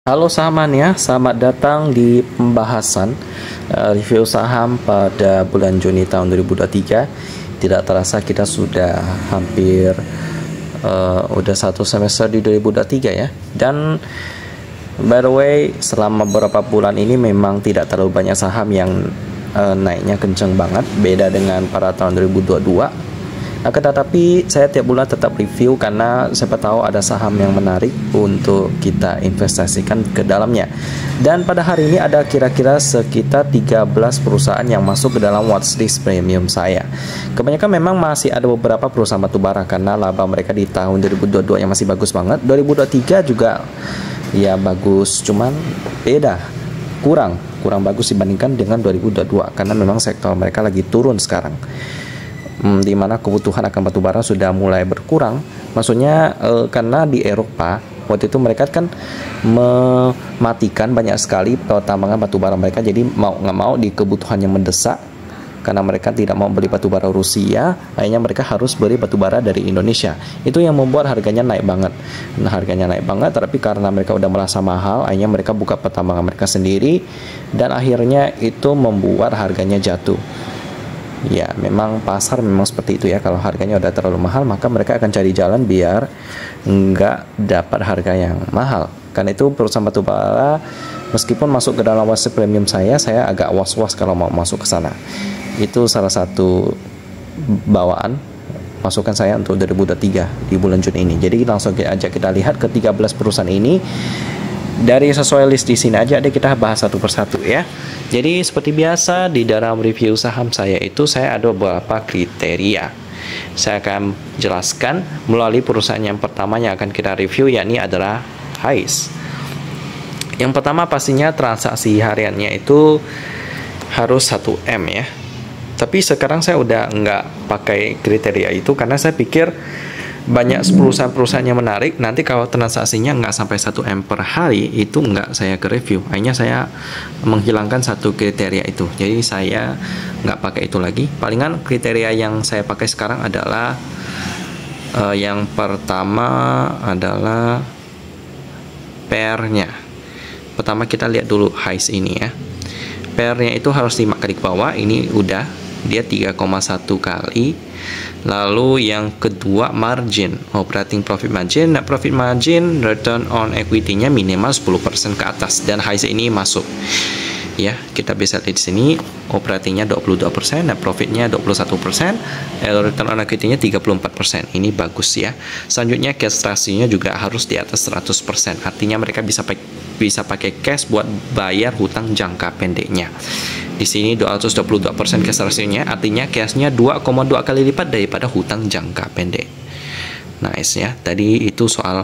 Halo sahaman ya, selamat datang di pembahasan review saham pada bulan Juni tahun 2023. Tidak terasa kita sudah hampir udah satu semester di 2023 ya. Dan by the way, selama beberapa bulan ini memang tidak terlalu banyak saham yang naiknya kenceng banget, beda dengan pada tahun 2022. Akan tetapi saya tiap bulan tetap review karena siapa tahu ada saham yang menarik untuk kita investasikan ke dalamnya. Dan pada hari ini ada kira-kira sekitar 13 perusahaan yang masuk ke dalam watchlist premium saya. Kebanyakan memang masih ada beberapa perusahaan batubara karena laba mereka di tahun 2022 yang masih bagus banget. 2023 juga ya bagus, cuman beda, kurang bagus dibandingkan dengan 2022 karena memang sektor mereka lagi turun sekarang. Di mana kebutuhan akan batubara sudah mulai berkurang. Maksudnya karena di Eropa waktu itu mereka kan mematikan banyak sekali pertambangan batubara mereka, jadi mau nggak mau di kebutuhan yang mendesak karena mereka tidak mau beli batubara Rusia, akhirnya mereka harus beli batubara dari Indonesia. Itu yang membuat harganya naik banget. Nah, harganya naik banget, tapi karena mereka udah merasa mahal, akhirnya mereka buka pertambangan mereka sendiri dan akhirnya itu membuat harganya jatuh. Ya, memang pasar memang seperti itu ya. Kalau harganya udah terlalu mahal, maka mereka akan cari jalan biar nggak dapat harga yang mahal. Karena itu perusahaan batubara meskipun masuk ke dalam watchlist premium saya agak was-was kalau mau masuk ke sana. Itu salah satu bawaan masukan saya untuk 2023 di bulan Juni ini. Jadi langsung aja kita lihat ke 13 perusahaan ini. Dari sesuai list di sini aja deh, kita bahas satu persatu ya. Jadi seperti biasa di dalam review saham saya itu saya ada beberapa kriteria. Saya akan jelaskan melalui perusahaan yang pertama yang akan kita review, yakni adalah HISE. Yang pertama pastinya transaksi hariannya itu harus 1M ya. Tapi sekarang saya udah nggak pakai kriteria itu karena saya pikir banyak perusahaan-perusahaan yang menarik. Nanti kalau transaksinya nggak sampai 1M per hari, itu nggak saya ke review. Akhirnya saya menghilangkan satu kriteria itu. Jadi saya nggak pakai itu lagi. Palingan kriteria yang saya pakai sekarang adalah yang pertama adalah pair-nya. Pertama kita lihat dulu HISE ini ya. Pair-nya itu harus 5 kali ke bawah. Ini udah, dia 3,1 kali. Lalu yang kedua margin, operating profit margin, net profit margin, return on equity-nya minimal 10% ke atas, dan HISE ini masuk. Ya, kita bisa lihat di sini operatingnya 22%, net profitnya 21%, return on equity-nya 34%. Ini bagus ya. Selanjutnya cash ratio-nya juga harus di atas 100%. Artinya mereka bisa pakai cash buat bayar hutang jangka pendeknya. Di sini 222% cash ratio-nya, artinya cash-nya 2,2 kali lipat daripada hutang jangka pendek. Nice ya. Tadi itu soal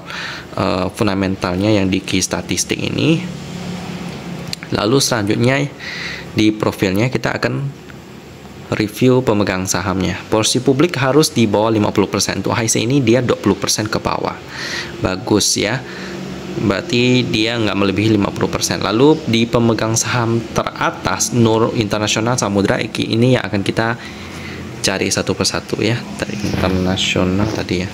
fundamentalnya yang di key statistik ini. Lalu selanjutnya di profilnya kita akan review pemegang sahamnya. Porsi publik harus di bawah 50%. Untuk HISE ini dia 20% ke bawah. Bagus ya. Berarti dia nggak melebihi 50%. Lalu di pemegang saham teratas Nur International Samudra ini yang akan kita cari satu persatu ya. Internasional tadi ya.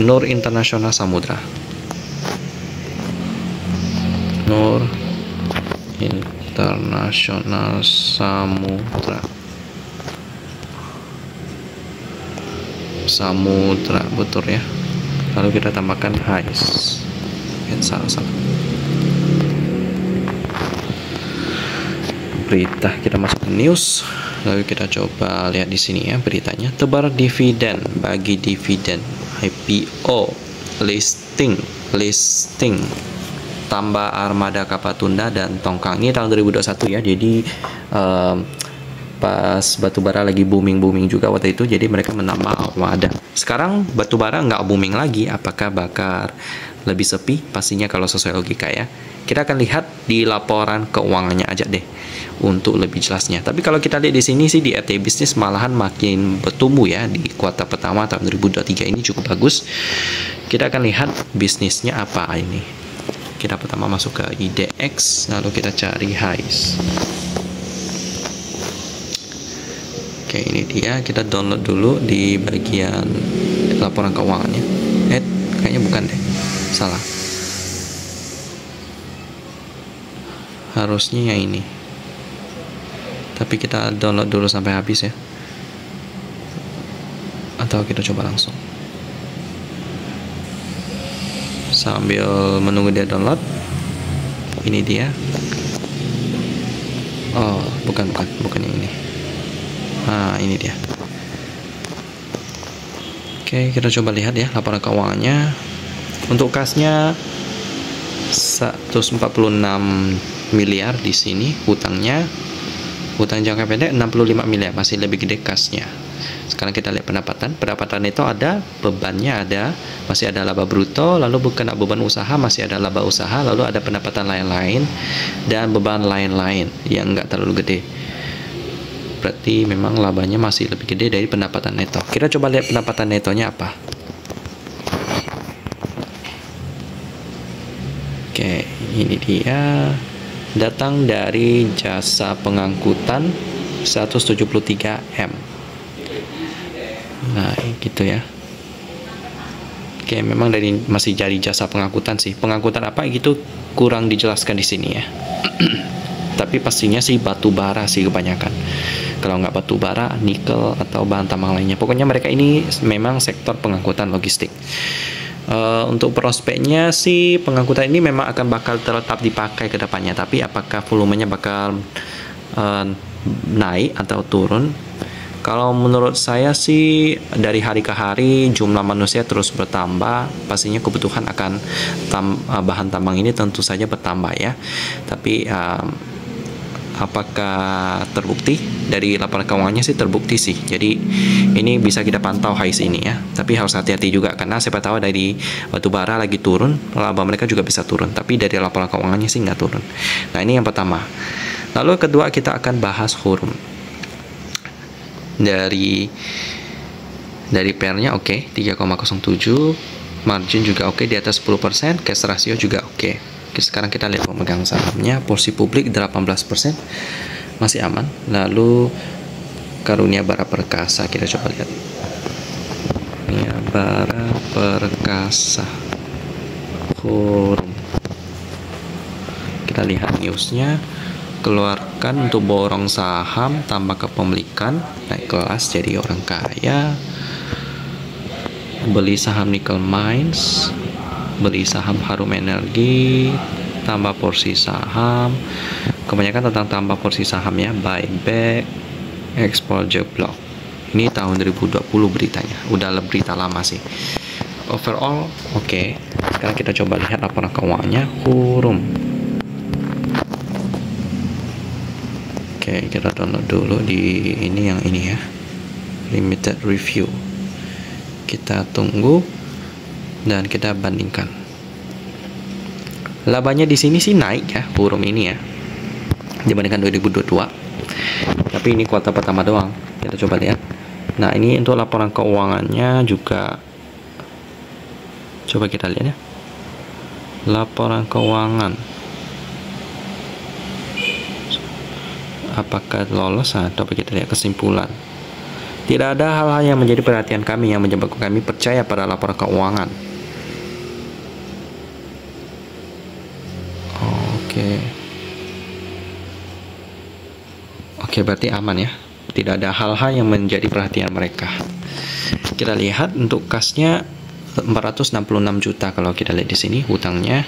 Nur International Samudra. Nur International Samudra. Samudra betul ya. Lalu kita tambahkan HISE. Salah berita, kita masuk ke news. Lalu kita coba lihat di sini ya beritanya. Tebar dividen, bagi dividen, IPO, listing, tambah armada kapal tunda dan tongkang. Ini tahun 2021 ya. Jadi pas batubara lagi booming juga waktu itu, jadi mereka menambah armada. Sekarang batubara nggak booming lagi, apakah bakal lebih sepi? Pastinya kalau sesuai logika ya. Kita akan lihat di laporan keuangannya aja deh untuk lebih jelasnya. Tapi kalau kita lihat di sini sih di RT Bisnis malahan makin bertumbuh ya. Di kuartal pertama tahun 2023 ini cukup bagus. Kita akan lihat bisnisnya apa ini. Kita pertama masuk ke IDX, lalu kita cari HISE. Oke, ini dia. Kita download dulu di bagian laporan keuangannya. Kayaknya bukan deh, salah. harusnya yang ini, tapi kita download dulu sampai habis ya, atau kita coba langsung sambil menunggu dia download. Ini dia. Oh, bukan yang ini. Ini dia. Oke, kita coba lihat ya laporan keuangannya. Untuk kasnya 146 miliar di sini hutangnya. Hutang jangka pendek 65 miliar, masih lebih gede kasnya. Sekarang kita lihat pendapatan itu ada, bebannya ada, masih ada laba bruto, lalu bukan beban usaha, masih ada laba usaha, lalu ada pendapatan lain-lain dan beban lain-lain yang enggak terlalu gede. Berarti memang labanya masih lebih gede dari pendapatan neto. Kita coba lihat pendapatan netonya apa. Oke, ini dia. Datang dari jasa pengangkutan 173 M. Nah, gitu ya. Oke, memang masih jadi jasa pengangkutan sih. Pengangkutan apa gitu kurang dijelaskan di sini ya. Tapi pastinya sih batu bara sih kebanyakan. Kalau nggak batu bara, nikel atau bahan tambang lainnya. Pokoknya mereka ini memang sektor pengangkutan logistik. Untuk prospeknya sih pengangkutan ini memang akan bakal tetap dipakai ke depannya, tapi apakah volumenya bakal naik atau turun? Kalau menurut saya sih dari hari ke hari jumlah manusia terus bertambah, pastinya kebutuhan akan bahan tambang ini tentu saja bertambah ya. Tapi apakah terbukti? Dari laporan keuangannya sih terbukti sih. Jadi ini bisa kita pantau HIS ini ya. Tapi harus hati-hati juga karena siapa tahu dari batubara lagi turun, laba mereka juga bisa turun. Tapi dari laporan keuangannya sih nggak turun. Nah, ini yang pertama. Lalu kedua kita akan bahas Hurum. Dari PR-nya oke, 3,07, margin juga oke, di atas 10%, cash ratio juga oke. Sekarang kita lihat pemegang sahamnya, porsi publik 18%, masih aman. Lalu Karunia Bara Perkasa, kita coba lihat. Karunia Bara Perkasa, Hurum. Kita lihat newsnya. Keluarkan untuk borong saham, tambah kepemilikan, naik kelas jadi orang kaya. Beli saham Nickel Mines, beli saham Harum Energi, tambah porsi saham. Kebanyakan tentang tambah porsi saham ya, buyback, ekspor jeblok. Ini tahun 2020 beritanya, udah berita lama sih. Overall oke. Sekarang kita coba lihat laporan keuangannya Hurum. Oke, kita download dulu di ini yang ini ya, limited review. Kita tunggu dan kita bandingkan. Labanya di sini sih naik ya, Hurum ini ya, dibandingkan 2022. Tapi ini kuartal pertama doang. Kita coba lihat. Nah, ini untuk laporan keuangannya juga. Coba kita lihat ya. Laporan keuangan. Apakah lolos? Coba kita lihat kesimpulan. Tidak ada hal-hal yang menjadi perhatian kami yang menyebabkan kami percaya pada laporan keuangan. Oke, berarti aman ya. Tidak ada hal-hal yang menjadi perhatian mereka. Kita lihat untuk kasnya 466 juta kalau kita lihat di sini, hutangnya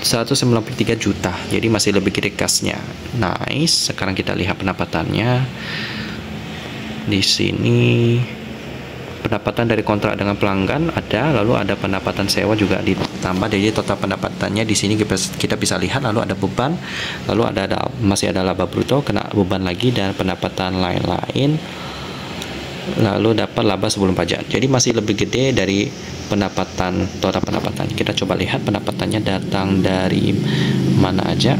193 juta. Jadi masih lebih gede kasnya. Nice. Sekarang kita lihat pendapatannya. Di sini pendapatan dari kontrak dengan pelanggan ada, lalu ada pendapatan sewa juga ditambah. Jadi total pendapatannya di sini kita bisa lihat, lalu ada beban, lalu masih ada laba bruto, kena beban lagi, dan pendapatan lain-lain, lalu dapat laba sebelum pajak. Jadi masih lebih gede dari total pendapatan. Kita coba lihat pendapatannya datang dari mana aja.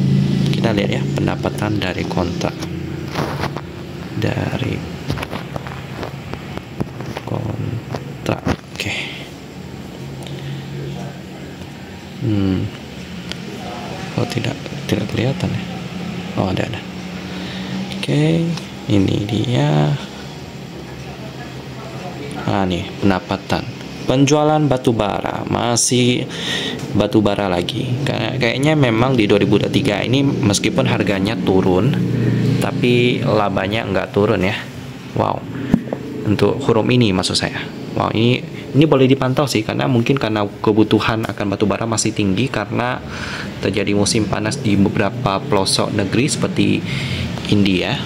Kita lihat ya, pendapatan dari kontrak. Dari kontrak. Oke. Oh, tidak kelihatan ya. Oh, ada. Oke, ini dia. Nih, pendapatan. Penjualan batu bara masih batu bara lagi. Karena kayaknya memang di 2023 ini meskipun harganya turun, tapi labanya nggak turun ya. Wow, untuk Hurum ini maksud saya. Wow, ini boleh dipantau sih, karena mungkin karena kebutuhan akan batu bara masih tinggi karena terjadi musim panas di beberapa pelosok negeri seperti India,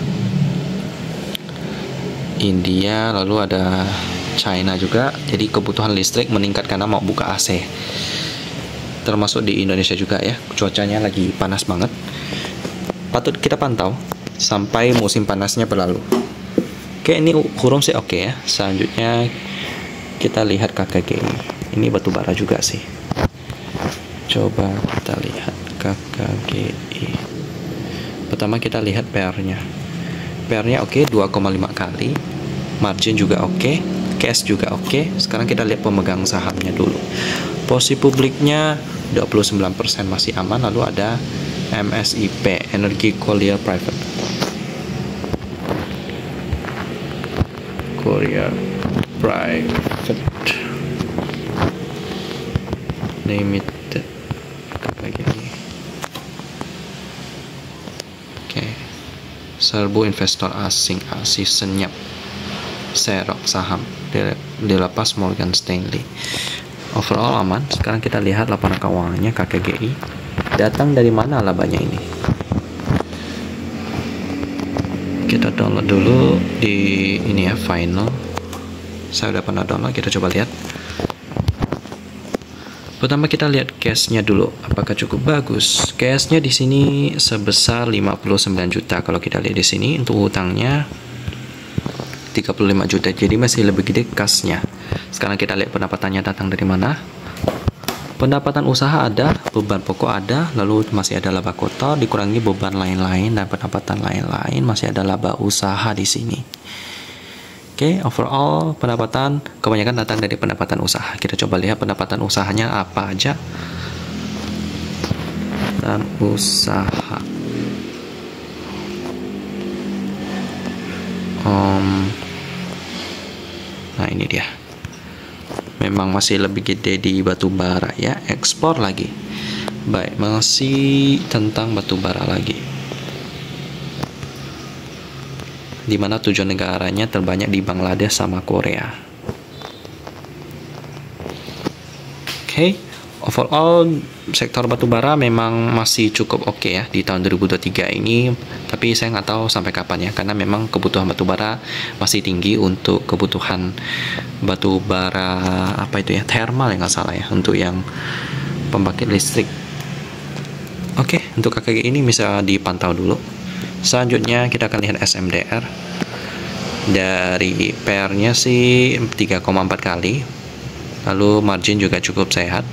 lalu ada China juga. Jadi kebutuhan listrik meningkat karena mau buka AC. Termasuk di Indonesia juga ya, cuacanya lagi panas banget. Patut kita pantau sampai musim panasnya berlalu. Oke, ini Hurum sih oke ya. Selanjutnya kita lihat KKGI. Ini batu bara juga sih. Coba kita lihat KKGI. Pertama kita lihat PR-nya. PR-nya oke, 2,5 kali. Margin juga oke, cash juga oke. Sekarang kita lihat pemegang sahamnya dulu. Posisi publiknya 29% masih aman. Lalu ada MSIP, Energy Korea Private. Korea Private Limited. Lagi. Oke. Serbu investor asing senyap serok saham dilepas Morgan Stanley. Overall aman. Sekarang kita lihat laporan keuangannya KKGI. Datang dari mana labanya ini? Kita download dulu di ini ya, final. Saya udah pernah download, kita coba lihat. Pertama kita lihat cashnya dulu, apakah cukup bagus. Cashnya di sini sebesar 59 juta. Kalau kita lihat di sini untuk hutangnya 35 juta, jadi masih lebih gede kasnya. Sekarang kita lihat pendapatannya datang dari mana. Pendapatan usaha ada, beban pokok ada, lalu masih ada laba kotor dikurangi beban lain-lain dan pendapatan lain-lain, masih ada laba usaha di sini. Oke, overall pendapatan kebanyakan datang dari pendapatan usaha. Kita coba lihat pendapatan usahanya apa aja. Dan usaha. Nah ini dia. Memang masih lebih gede di batu bara ya, ekspor lagi. Baik, masih tentang batu bara lagi. Dimana tujuan negaranya terbanyak di Bangladesh sama Korea. Oke, overall sektor batu bara memang masih cukup oke ya di tahun 2023 ini. Tapi saya nggak tahu sampai kapan ya, karena memang kebutuhan batu bara masih tinggi untuk kebutuhan batu bara apa itu ya, thermal ya nggak salah ya, untuk yang pembangkit listrik. Oke, untuk KKG ini bisa dipantau dulu. Selanjutnya kita akan lihat SMDR. Dari PR-nya sih 3,4 kali. Lalu margin juga cukup sehat.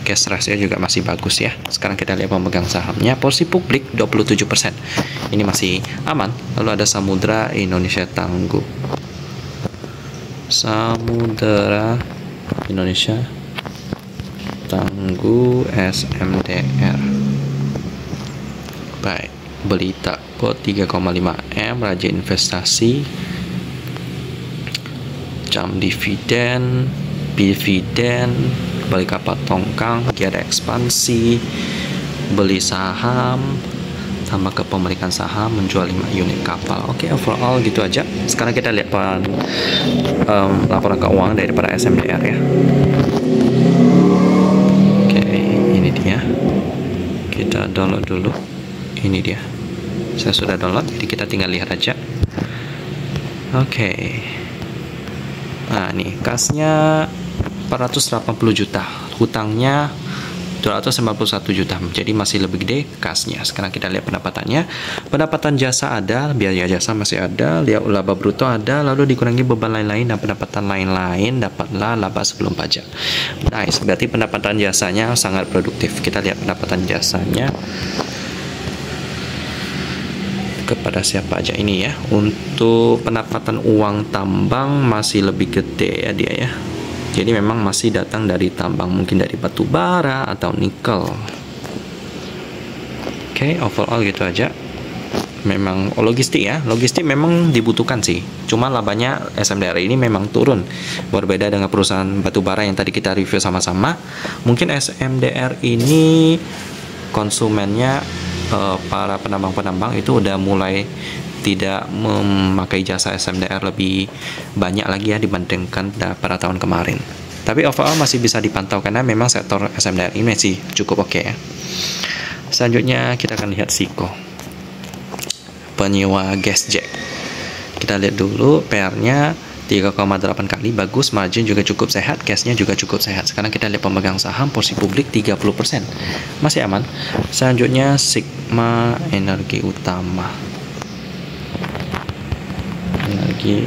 Cash ratio juga masih bagus ya. Sekarang kita lihat pemegang sahamnya. Porsi publik 27%. Ini masih aman. Lalu ada Samudra Indonesia Tangguh. Samudra Indonesia Tangguh SMDR. Baik, beli takut 3,5 M, rajin investasi, jam dividen, balik kapal tongkang, ada ekspansi, beli saham, tambah kepemilikan saham, menjual 5 unit kapal. Oke, overall gitu aja. Sekarang kita lihat laporan keuangan daripada SMDR ya. Oke, ini dia. Kita download dulu. Ini dia. Saya sudah download, jadi kita tinggal lihat aja. Oke. Nah, nih kasnya 480 juta, hutangnya 291 juta, jadi masih lebih gede kasnya. Sekarang kita lihat pendapatannya. Pendapatan jasa ada, biaya jasa masih ada, lihat laba bruto ada, lalu dikurangi beban lain-lain dan pendapatan lain-lain, dapatlah laba sebelum pajak. Nice, berarti pendapatan jasanya sangat produktif. Kita lihat pendapatan jasanya kepada siapa aja ini ya. Untuk pendapatan uang tambang masih lebih gede ya dia ya. Jadi memang masih datang dari tambang, mungkin dari batu bara atau nikel. Oke, overall gitu aja. memang logistik ya, logistik memang dibutuhkan sih, cuma labanya SMDR ini memang turun, berbeda dengan perusahaan batubara yang tadi kita review sama-sama. Mungkin SMDR ini konsumennya para penambang-penambang itu udah mulai tidak memakai jasa SMDR lebih banyak lagi ya dibandingkan pada tahun kemarin. Tapi overall masih bisa dipantau karena memang sektor SMDR ini masih cukup oke ya. Selanjutnya kita akan lihat Siko, penyewa gas jack. Kita lihat dulu PR-nya 3,8 kali, bagus, margin juga cukup sehat, cashnya juga cukup sehat. Sekarang kita lihat pemegang saham, porsi publik 30%, masih aman. Selanjutnya Sigma Energi Utama, energi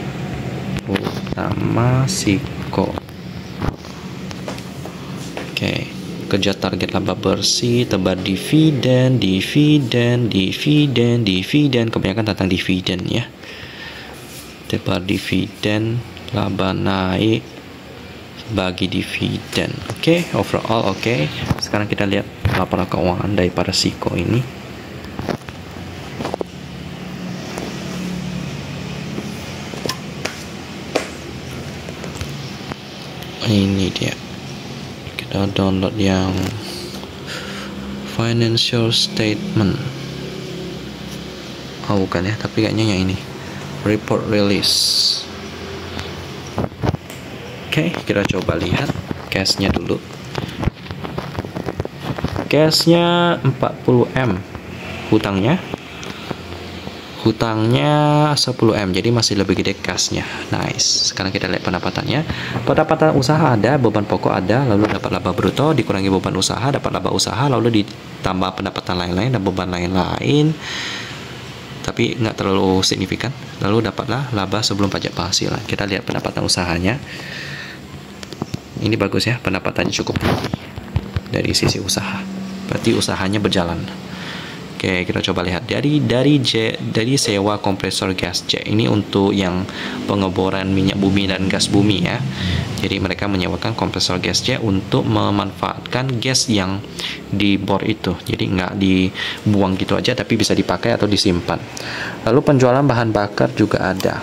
utama Siko. Oke, kejar target laba bersih, tebar dividen, kebanyakan tentang dividen ya. Tebar dividen, laba naik, bagi dividen. Oke, overall oke. Sekarang kita lihat laporan keuangan daripada Siko ini. Ini dia. Kita download yang financial statement. Oh bukan ya, tapi kayaknya yang ini, report release. Oke, kita coba lihat cashnya dulu. Cashnya 40M, hutangnya 10M, jadi masih lebih gede cashnya. Nice. Sekarang kita lihat pendapatannya. Pendapatan usaha ada, beban pokok ada, lalu dapat laba bruto dikurangi beban usaha, dapat laba usaha, lalu ditambah pendapatan lain-lain dan beban lain-lain, tapi nggak terlalu signifikan. Lalu dapatlah laba sebelum pajak penghasilan. Kita lihat pendapatan usahanya. Ini bagus ya, pendapatannya cukup tinggi dari sisi usaha. Berarti usahanya berjalan. Oke, kita coba lihat dari sewa kompresor gas jet. Ini untuk yang pengeboran minyak bumi dan gas bumi ya. Jadi mereka menyewakan kompresor gas jet untuk memanfaatkan gas yang dibor itu. Jadi nggak dibuang gitu aja, tapi bisa dipakai atau disimpan. Lalu penjualan bahan bakar juga ada.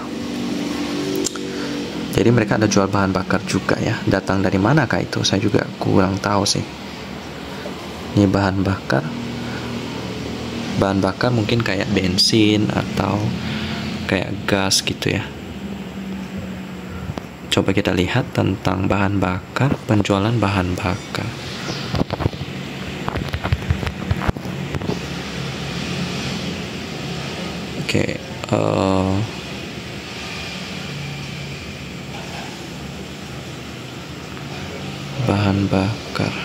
Jadi mereka ada jual bahan bakar juga ya. Datang dari manakah itu? Saya juga kurang tahu sih. Ini bahan bakar. Bahan bakar mungkin kayak bensin atau kayak gas gitu ya. Coba kita lihat tentang bahan bakar, penjualan bahan bakar. Oke, bahan bakar.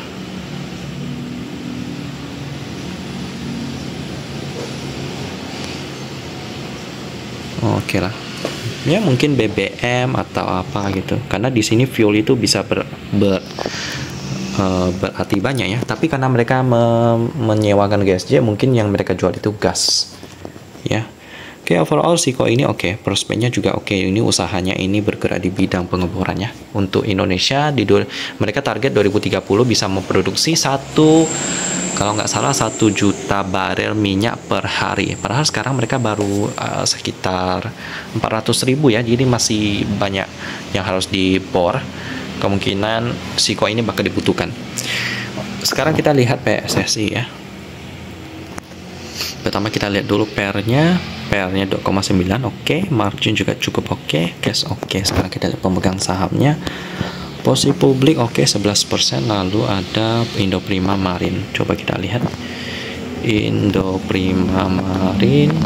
Oke lah, ya mungkin BBM atau apa gitu, karena di sini fuel itu bisa berarti banyak ya. Tapi karena mereka menyewakan gas jet, mungkin yang mereka jual itu gas ya. Oke, overall Siko ini oke, prospeknya juga oke. Ini usahanya ini bergerak di bidang pengeborannya. Untuk Indonesia mereka target 2030 bisa memproduksi kalau nggak salah 1 juta barel minyak per hari. Padahal sekarang mereka baru sekitar 400.000 ya, jadi masih banyak yang harus dibor. Kemungkinan Siko ini bakal dibutuhkan. Sekarang kita lihat PSSI ya. Pertama kita lihat dulu PR-nya 2,9 oke, margin juga cukup oke, cash oke. Sekarang kita lihat pemegang sahamnya. Posisi publik oke 11%. Lalu ada Indo Prima Marine. Coba kita lihat Indo Prima Marine,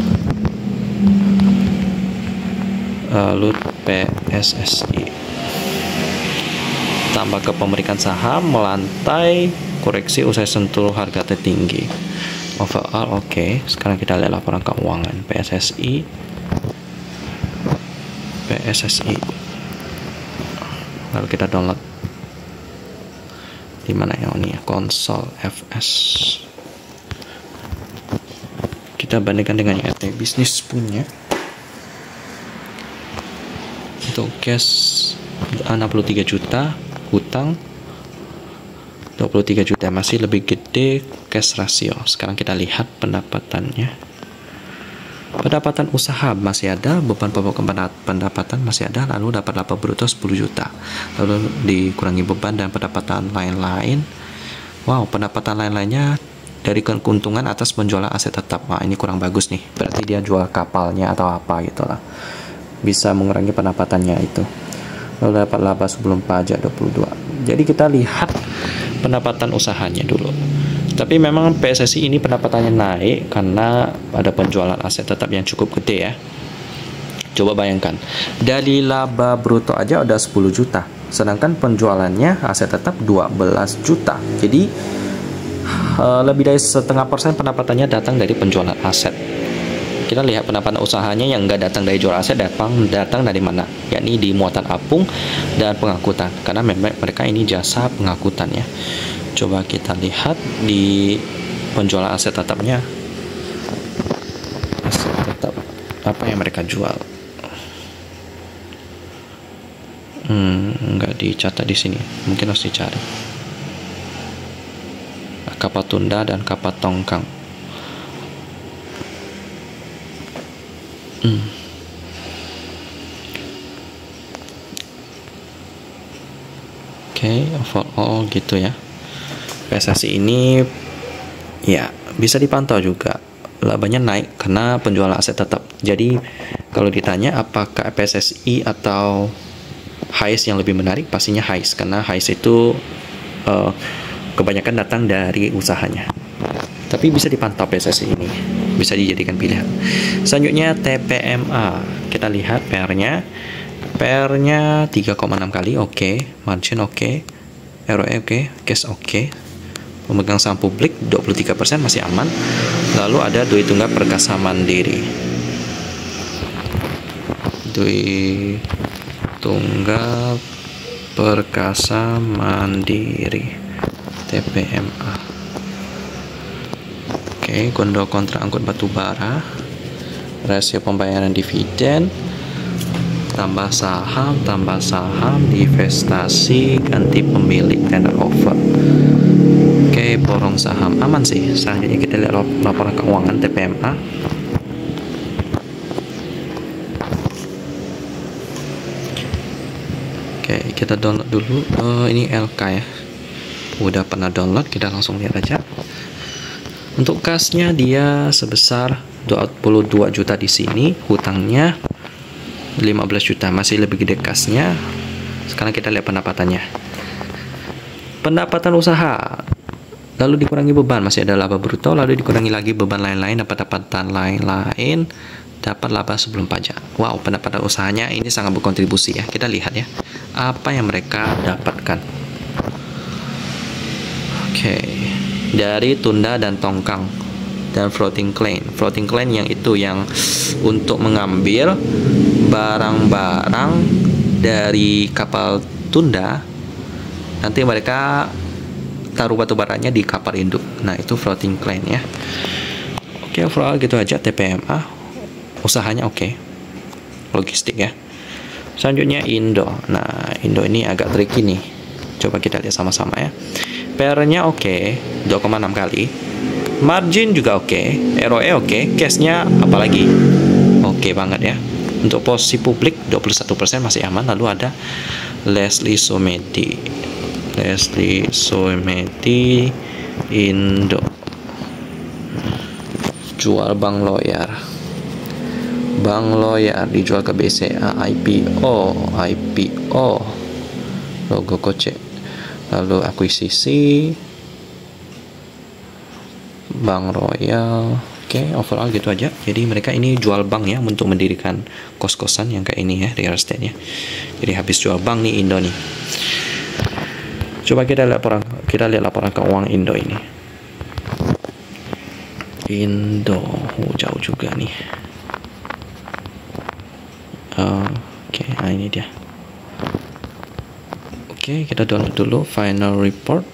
lalu PSSI. Tambah kepemilikan saham melantai, koreksi usai sentuh harga tertinggi. Overall oke. Sekarang kita lihat laporan keuangan PSSI. Lalu kita download di mana ya, ini ya, konsol FS. Kita bandingkan dengan yang RT Bisnis punya. Untuk cash 63 juta, hutang 23 juta, masih lebih gede cash rasio. Sekarang kita lihat pendapatannya. Pendapatan usaha masih ada, beban pokok pendapatan masih ada, lalu dapat laba bruto 10 juta. Lalu dikurangi beban dan pendapatan lain-lain. Wow, pendapatan lain-lainnya dari keuntungan atas penjualan aset tetap. Wah, ini kurang bagus nih. Berarti dia jual kapalnya atau apa gitu lah. Bisa mengurangi pendapatannya itu. Lalu dapat laba sebelum pajak 22. Jadi kita lihat pendapatan usahanya dulu. Tapi memang PSSI ini pendapatannya naik karena ada penjualan aset tetap yang cukup gede ya. Coba bayangkan, dari laba bruto aja udah 10 juta, sedangkan penjualannya aset tetap 12 juta. Jadi lebih dari 0,5% pendapatannya datang dari penjualan aset. Kita lihat pendapatan usahanya yang nggak datang dari jual aset, datang dari mana? Yakni di muatan apung dan pengangkutan, karena mereka ini jasa pengangkutan ya. Coba kita lihat di penjualan aset tetapnya. Aset tetap apa yang mereka jual? Nggak dicatat di sini. Mungkin harus dicari. Kapal tunda dan kapal tongkang. Oke, overall gitu ya. PSSI ini ya bisa dipantau juga, labanya naik karena penjualan aset tetap. Jadi kalau ditanya apakah PSSI atau HIS yang lebih menarik, pastinya HIS, karena HIS itu kebanyakan datang dari usahanya. Tapi bisa dipantau PSSI ini, bisa dijadikan pilihan. Selanjutnya TPMA, kita lihat PR-nya 3,6 kali, oke. Margin oke. ROE oke, cash oke. Pemegang saham publik 23% masih aman. Lalu ada Dwi Tunggal Perkasa Mandiri. Dwi Tunggal Perkasa Mandiri, TPMA. Oke, gondol kontrak angkut batu bara. Rasio pembayaran dividen. Tambah saham, divestasi, ganti pemilik, tender offer. Oke, borong saham aman sih. Selanjutnya kita lihat laporan keuangan TPMA. Oke, kita download dulu. Ini LK ya. Udah pernah download, kita langsung lihat aja. Untuk kasnya dia sebesar 22 juta di sini, hutangnya 15 juta, masih lebih gede kasnya. Sekarang kita lihat pendapatannya. Pendapatan usaha, lalu dikurangi beban, masih ada laba bruto, lalu dikurangi lagi beban lain-lain, pendapatan lain-lain, dapat laba sebelum pajak. Wow, pendapatan usahanya ini sangat berkontribusi ya. Kita lihat ya, apa yang mereka dapatkan. Oke, dari tunda dan tongkang dan floating crane. Floating crane yang itu yang untuk mengambil barang-barang dari kapal tunda, nanti mereka taruh batu baranya di kapal induk. Nah, itu floating crane ya. Oke, overall gitu aja TPMA. Usahanya oke. Logistik ya. Selanjutnya Indo. Nah, Indo ini agak tricky nih. Coba kita lihat sama-sama ya. PR-nya oke, 2,6 kali. Margin juga oke, ROE oke, cashnya apalagi oke banget ya. Untuk posisi publik 21% masih aman. Lalu ada Leslie Somedi Indo, jual Bank Loyar dijual ke BCA, IPO logo Kocek. Lalu akuisisi Bank Royal. Oke, overall gitu aja. Jadi mereka ini jual bank ya untuk mendirikan kos-kosan yang kayak ini ya, real estate ya. Jadi habis jual bank nih Indo nih. Coba kita lihat laporan keuangan Indo ini. Indo jauh juga nih. Oke, nah ini dia. Oke, kita download dulu final report.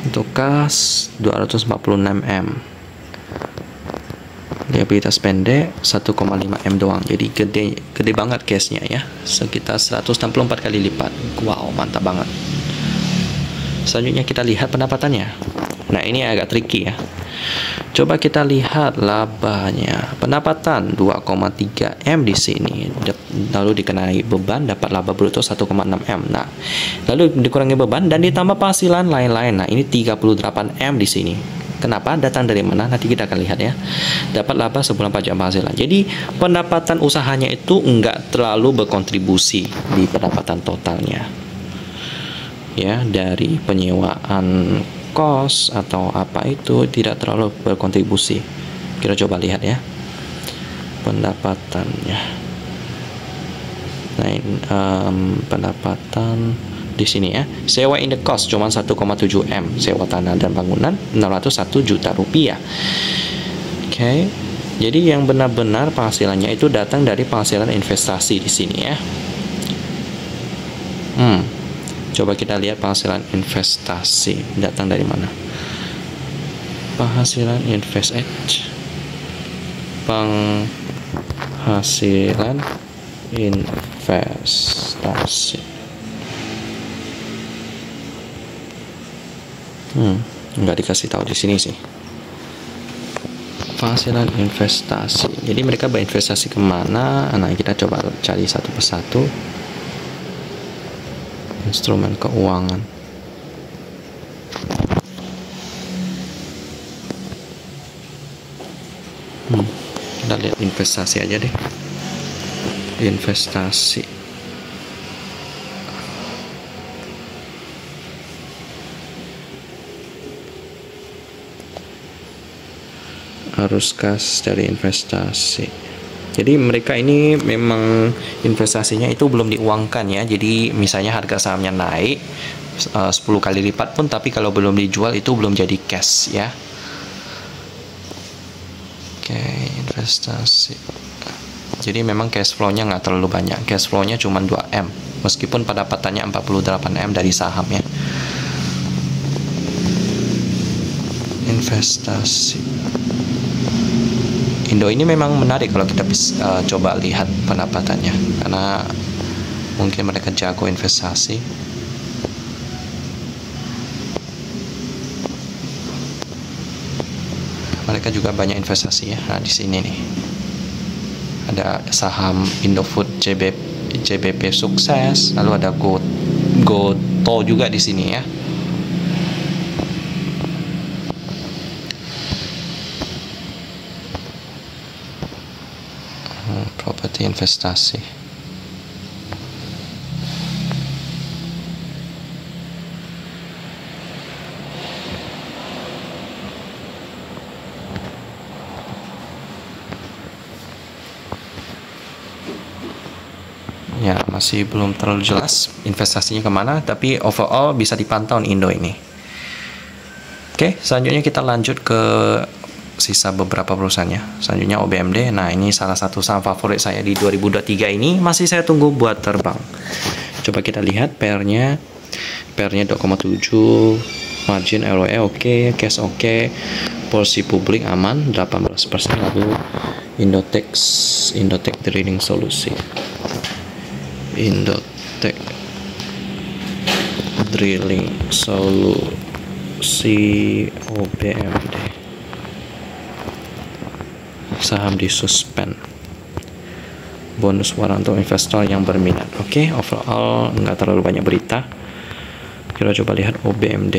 Untuk kas 246 M, liabilitas pendek 1,5 M doang. Jadi gede banget cashnya ya, sekitar 164 kali lipat. Wow, mantap banget. Selanjutnya kita lihat pendapatannya. Nah, ini agak tricky ya. Coba kita lihat labanya. Pendapatan 2,3 M di sini. Lalu dikenai beban, dapat laba bruto 1,6 M. Nah, lalu dikurangi beban dan ditambah penghasilan lain-lain. Nah, ini 38 M di sini. Kenapa? Datang dari mana? Nanti kita akan lihat ya. Dapat laba sebulan pajak penghasilan. Jadi, pendapatan usahanya itu enggak terlalu berkontribusi di pendapatan totalnya. Ya, dari penyewaan kos atau apa itu tidak terlalu berkontribusi. Kita coba lihat ya pendapatannya. Nah, pendapatan di sini ya. Sewa in the cost cuma 1,7 M. Sewa tanah dan bangunan 601 juta rupiah. Oke. Jadi yang benar-benar penghasilannya itu datang dari penghasilan investasi di sini ya. Coba kita lihat penghasilan investasi datang dari mana. Penghasilan investasi. Nggak dikasih tahu di sini sih. Penghasilan investasi. Jadi mereka berinvestasi kemana? Nah, kita coba cari satu persatu. Instrumen keuangan. Kita lihat investasi aja deh. Investasi. Arus kas dari investasi. Jadi mereka ini memang investasinya itu belum diuangkan ya. Jadi misalnya harga sahamnya naik 10 kali lipat pun, tapi kalau belum dijual itu belum jadi cash ya. Oke, investasi. Jadi memang cash flow-nya nggak terlalu banyak. Cash flow-nya cuma 2 M. Meskipun pendapatannya 48 M dari saham ya. Investasi. Indo ini memang menarik kalau kita bisa coba lihat pendapatannya, karena mungkin mereka jago investasi. Mereka juga banyak investasi ya. Nah, di sini nih ada saham Indofood JBP sukses, lalu ada Goto juga di sini ya. Properti investasi. Ya, masih belum terlalu jelas investasinya kemana, tapi overall bisa dipantau Indo ini. Oke, selanjutnya kita lanjut ke sisa beberapa perusahaannya. Selanjutnya OBMD. Nah, ini salah satu saham favorit saya di 2023 ini. Masih saya tunggu buat terbang. Coba kita lihat PR-nya 2,7, margin ROE oke, cash oke, porsi publik aman 18%. Lalu Indotech Drilling Solusi. Indotech Drilling Solusi OBMD. Saham disuspend. Bonus warna untuk investor yang berminat. Oke, overall nggak terlalu banyak berita. Kita coba lihat OBMD.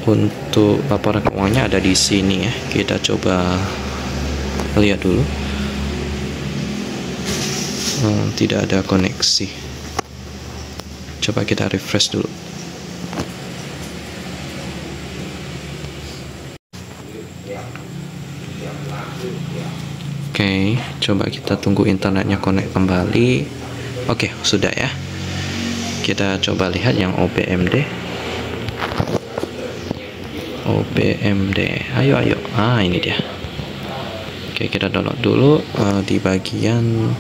Untuk laporan keuangannya ada di sini ya. Kita coba lihat dulu. Tidak ada koneksi. Coba kita refresh dulu. Oke, coba kita tunggu internetnya connect kembali. Oke, sudah ya. Kita coba lihat yang OBMD. Ayo. Ini dia. Oke, kita download dulu di bagian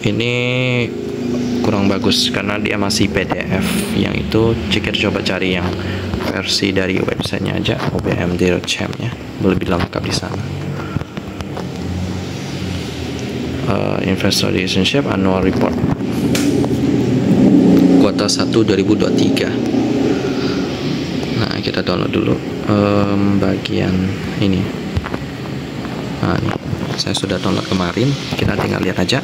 ini kurang bagus karena dia masih PDF. Yang itu kita coba cari yang versi dari websitenya aja, OBMD.com ya, lebih lengkap di sana. Investor Relationship Annual Report kuartal 1 2023. Nah, kita download dulu bagian ini. Nah, ini saya sudah download kemarin, kita tinggal lihat aja.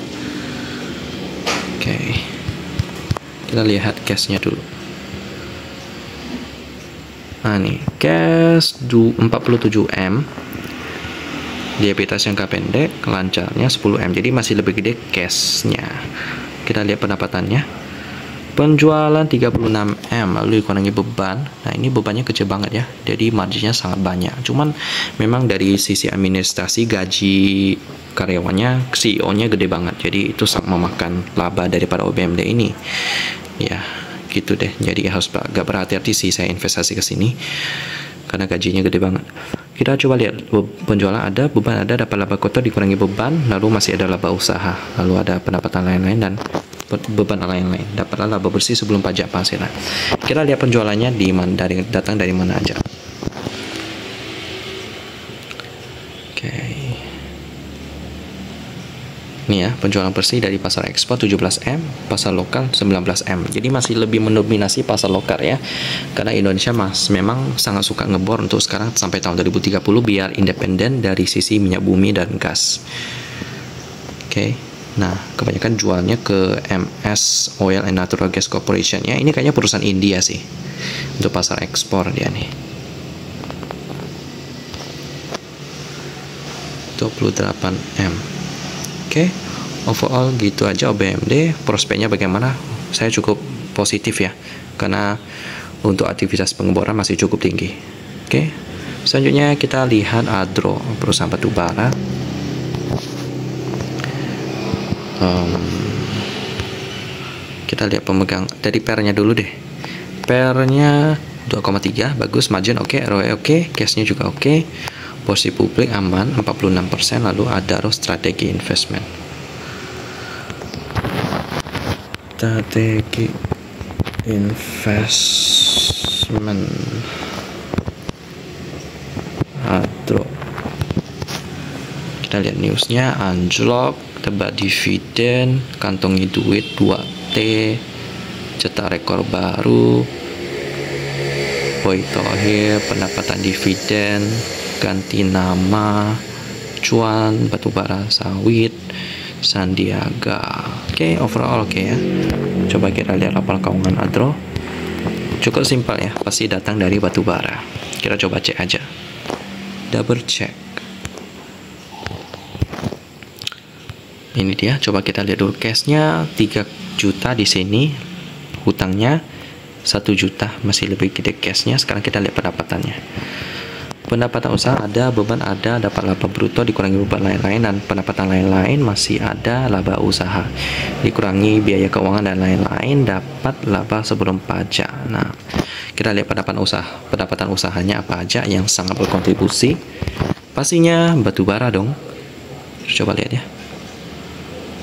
Oke, kita lihat cashnya dulu. Nah, nih cash 47M, diabetes jangka pendek, lancarnya 10M, jadi masih lebih gede cashnya. Kita lihat pendapatannya. Penjualan 36M, lalu dikurangi beban. Nah, ini bebannya kecil banget ya, jadi marginnya sangat banyak. Cuman memang dari sisi administrasi, gaji karyawannya, CEO-nya gede banget, jadi itu sangat memakan laba daripada OBMD ini. Ya, gitu deh. Jadi harus agak berhati-hati sih saya investasi ke sini, karena gajinya gede banget. Kita coba lihat penjualan ada, beban ada, dapat laba kotor dikurangi beban, lalu masih ada laba usaha, lalu ada pendapatan lain-lain dan beban lain-lain. Dapatlah laba bersih sebelum pajak penghasilan. Kita lihat penjualannya di mana, datang dari mana aja. Oke. Ini ya, penjualan bersih dari pasar ekspor 17M, pasar lokal 19M. Jadi masih lebih mendominasi pasar lokal ya. Karena Indonesia memang sangat suka ngebor untuk sekarang sampai tahun 2030 biar independen dari sisi minyak bumi dan gas. Oke. Nah, kebanyakan jualnya ke MS Oil and Natural Gas Corporation ya. Ini kayaknya perusahaan India sih untuk pasar ekspor dia nih. 28M. Oke, overall gitu aja OBMD. Prospeknya bagaimana? Saya cukup positif ya, karena untuk aktivitas pengeboran masih cukup tinggi. Oke, selanjutnya kita lihat Adro, perusahaan batubara. Kita lihat pemegang dari pairnya dulu deh. Pairnya 2,3 bagus, margin oke, ROE oke, cashnya juga oke, posisi publik aman 46%, lalu Adaro strategi investment. Strategi investment Adro. Kita lihat newsnya, anjlok, tebak dividen, kantongi duit 2T, cetak rekor baru, Boy Thohir, pendapatan dividen, ganti nama, cuan, batubara sawit, Sandiaga. Oke, overall oke ya. Coba kita lihat laporan keuangan Adro. Cukup simpel ya, pasti datang dari batubara. Kita coba cek aja, double check. Ini dia, coba kita lihat dulu cashnya 3 juta di sini, hutangnya 1 juta, masih lebih gede cashnya. Sekarang kita lihat pendapatannya. Pendapatan usaha ada, beban ada, dapat laba bruto dikurangi beban lain-lain, dan pendapatan lain-lain masih ada, laba usaha dikurangi biaya keuangan dan lain-lain, dapat laba sebelum pajak. Nah, kita lihat pendapatan usahanya apa aja yang sangat berkontribusi. Pastinya batubara dong. Coba lihat ya.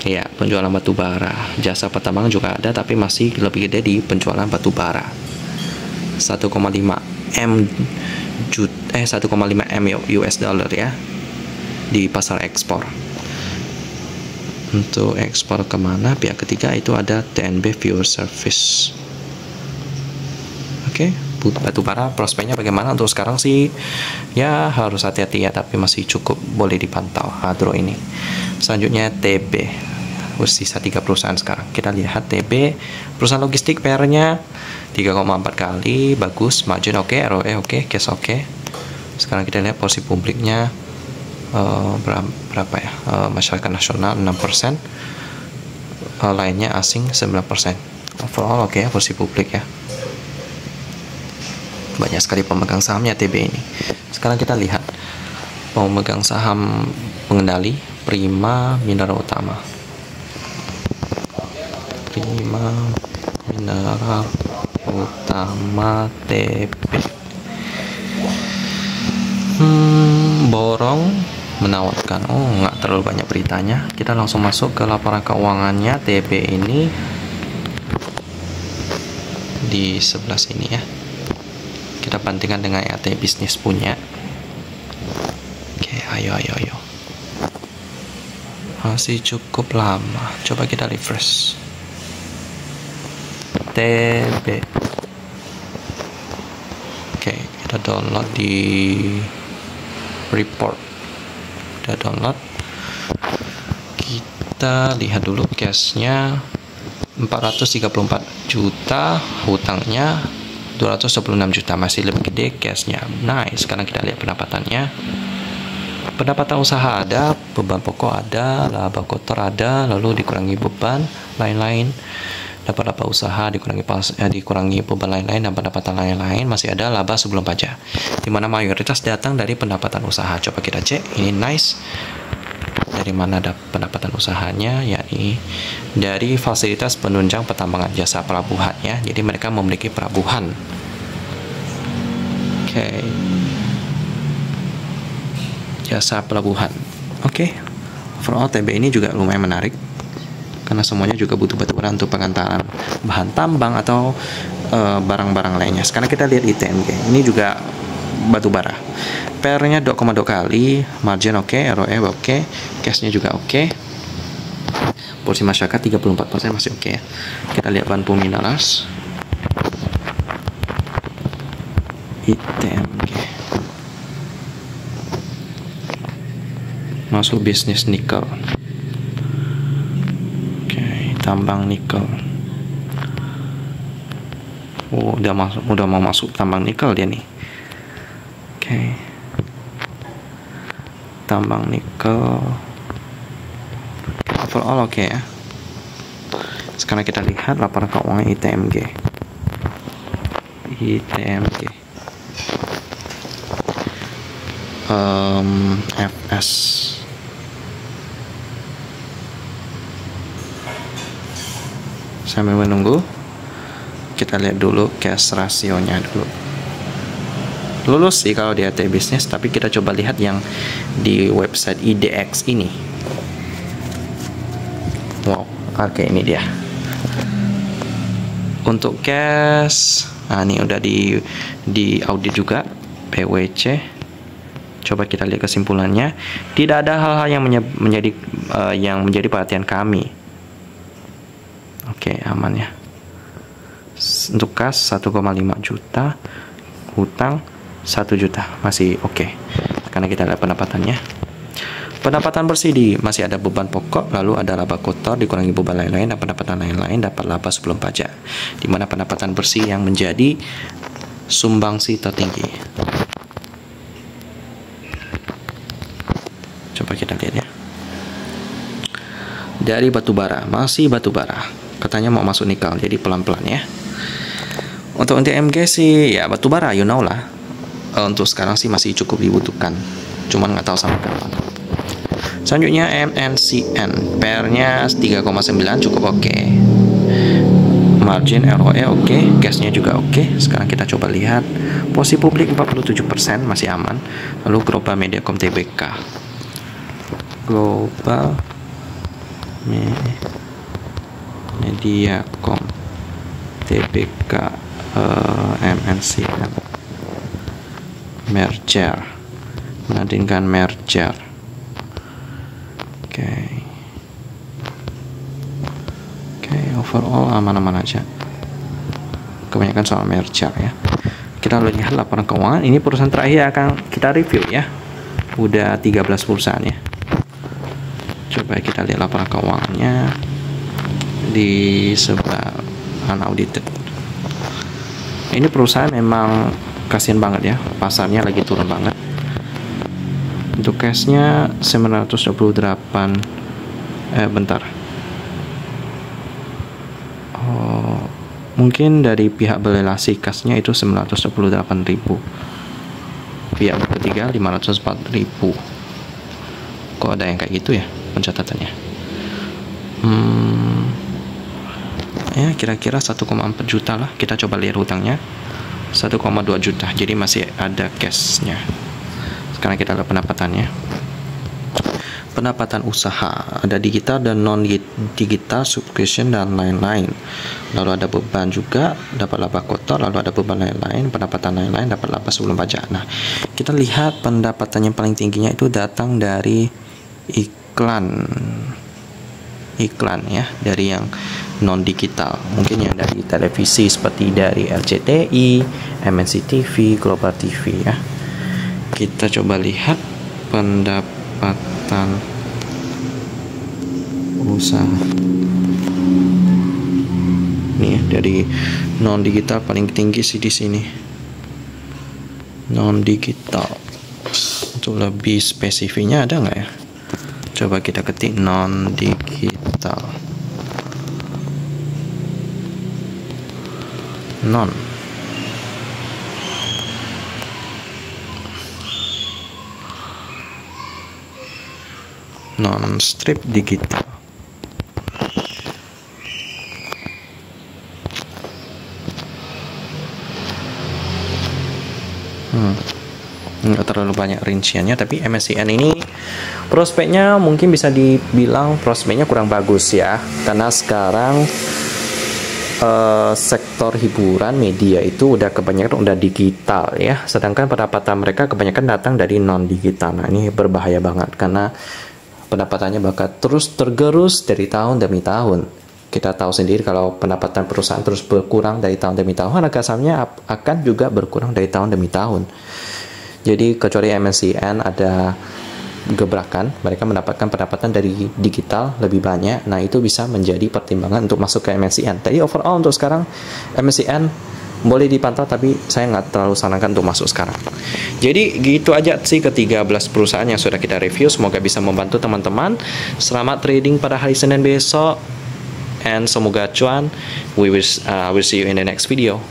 Ya, penjualan batubara, jasa pertambangan juga ada, tapi masih lebih gede di penjualan batubara. 1,5 M US dollar ya di pasar ekspor. Untuk ekspor kemana? Pihak ketiga itu ada TNB Fuel Service. Oke, batubara prospeknya bagaimana untuk sekarang sih? Ya harus hati-hati ya, tapi masih cukup boleh dipantau Adro ini. Selanjutnya TB, sisa 3 perusahaan sekarang. Kita lihat TB, perusahaan logistik PR-nya 3,4 kali, bagus, margin oke, ROE oke, cash oke. Sekarang kita lihat porsi publiknya berapa ya? Masyarakat nasional 6%, lainnya asing 9%. Overall oke ya porsi publik ya. Banyak sekali pemegang sahamnya TB ini. Sekarang kita lihat pemegang saham pengendali Prima Mineral Utama. Prima Mineral Utama TB. Borong menawarkan. Oh, nggak terlalu banyak beritanya. Kita langsung masuk ke laporan keuangannya TB ini di sebelah sini ya. Kita bandingkan dengan RT bisnis punya. Oke, ayo. Masih cukup lama. Coba kita refresh. TB. Oke, kita download di report. Kita download. Kita lihat dulu cashnya 434 juta, hutangnya 226 juta, masih lebih gede cashnya. Nice. Sekarang kita lihat pendapatannya. Pendapatan usaha ada, beban pokok ada, laba kotor ada, lalu dikurangi beban lain-lain, dapat laba usaha dikurangi beban lain-lain, dan pendapatan lain-lain masih ada laba sebelum pajak, dimana mayoritas datang dari pendapatan usaha. Coba kita cek, ini nice. Dari mana ada pendapatan usahanya, yakni dari fasilitas penunjang pertambangan, jasa pelabuhan ya. Jadi mereka memiliki pelabuhan. Oke. Jasa pelabuhan. Oke. Overall TB ini juga lumayan menarik karena semuanya juga butuh batubara untuk pengantaran bahan tambang atau barang-barang lainnya. Sekarang kita lihat ITMG. Ini juga batubara. PR-nya 2,2 kali, margin oke, ROE oke, cash-nya juga oke. Porsi masyarakat 34% masih oke ya. Kita lihat bahan mineras. ITMG. Masuk bisnis nikel. Oke, tambang nikel. Oh, udah mau masuk tambang nikel dia nih. Oke. Tambang nikel. Overall oke ya. Sekarang kita lihat laporan keuangan ITMG. FS. Sambil menunggu, kita lihat dulu cash rasionya dulu. Lulus sih kalau di AT Business, tapi kita coba lihat yang di website IDX ini. Wow, oke, ini dia. Untuk cash, nah ini udah di audit juga PwC. Coba kita lihat kesimpulannya. Tidak ada hal-hal yang menjadi perhatian kami. Oke, aman ya. Untuk kas 1,5 juta, hutang 1 juta, masih oke. Karena kita lihat pendapatannya. Pendapatan bersih masih ada beban pokok, lalu ada laba kotor dikurangi beban lain-lain, dan pendapatan lain-lain dapat laba sebelum pajak. Di mana pendapatan bersih yang menjadi sumbangsi tertinggi. Coba kita lihat ya. Dari batubara, masih batubara. Katanya mau masuk nikel, jadi pelan-pelan ya. Untuk ITMG sih ya batubara, you know lah. Untuk sekarang sih masih cukup dibutuhkan, cuman nggak tahu sampai kapan. Selanjutnya MNCN, PR-nya 3,9 cukup oke. Margin ROE oke, gas-nya juga oke. Sekarang kita coba lihat posisi publik 47% masih aman. Lalu Global Mediacom Tbk, Global Mediacom Tbk, MNCN merger, menandingkan merger. Oke, overall aman-aman aja. Kebanyakan soal merger ya. Kita lihat laporan keuangan. Ini perusahaan terakhir akan kita review ya. Udah 13 perusahaan ya. Coba kita lihat laporan keuangannya di sebelah unaudited. Ini perusahaan memang kasihan banget ya, pasarnya lagi turun banget. Untuk cashnya 928 bentar. Oh, mungkin dari pihak belelasi kasnya itu 928.000. Pihak ketiga 504.000. Kok ada yang kayak gitu ya pencatatannya? Ya kira-kira 1,4 juta lah. Kita coba lihat hutangnya 1,2 juta, jadi masih ada cashnya. Sekarang kita lihat pendapatannya. Pendapatan usaha ada digital dan non digital, subscription dan lain-lain. Lalu ada beban juga, dapat laba kotor, lalu ada beban lain-lain, pendapatan lain-lain, dapat laba sebelum pajak. Nah, kita lihat pendapatan yang paling tingginya itu datang dari iklan ya, dari yang non digital, mungkin yang dari televisi seperti dari RCTI, MNC TV, Global TV ya. Kita coba lihat pendapatan usaha nih ya, dari non digital paling tinggi sih di sini, non digital. Untuk lebih spesifiknya ada nggak ya? Coba kita ketik non digital, non strip digital. Nggak terlalu banyak rinciannya, tapi MSCN ini prospeknya mungkin bisa dibilang prospeknya kurang bagus ya, karena sekarang sektor hiburan media itu udah kebanyakan udah digital ya, sedangkan pendapatan mereka kebanyakan datang dari non digital. Nah ini berbahaya banget karena pendapatannya bakal terus tergerus dari tahun demi tahun. Kita tahu sendiri kalau pendapatan perusahaan terus berkurang dari tahun demi tahun, harga sahamnya akan juga berkurang dari tahun demi tahun. Jadi kecuali MNCN ada gebrakan, mereka mendapatkan pendapatan dari digital lebih banyak. Nah itu bisa menjadi pertimbangan untuk masuk ke MNCN. Jadi overall untuk sekarang MNCN boleh dipantau, tapi saya nggak terlalu sarankan untuk masuk sekarang. Jadi gitu aja sih ke-13 perusahaan yang sudah kita review. Semoga bisa membantu teman-teman. Selamat trading pada hari Senin besok, and semoga cuan. We will see you in the next video.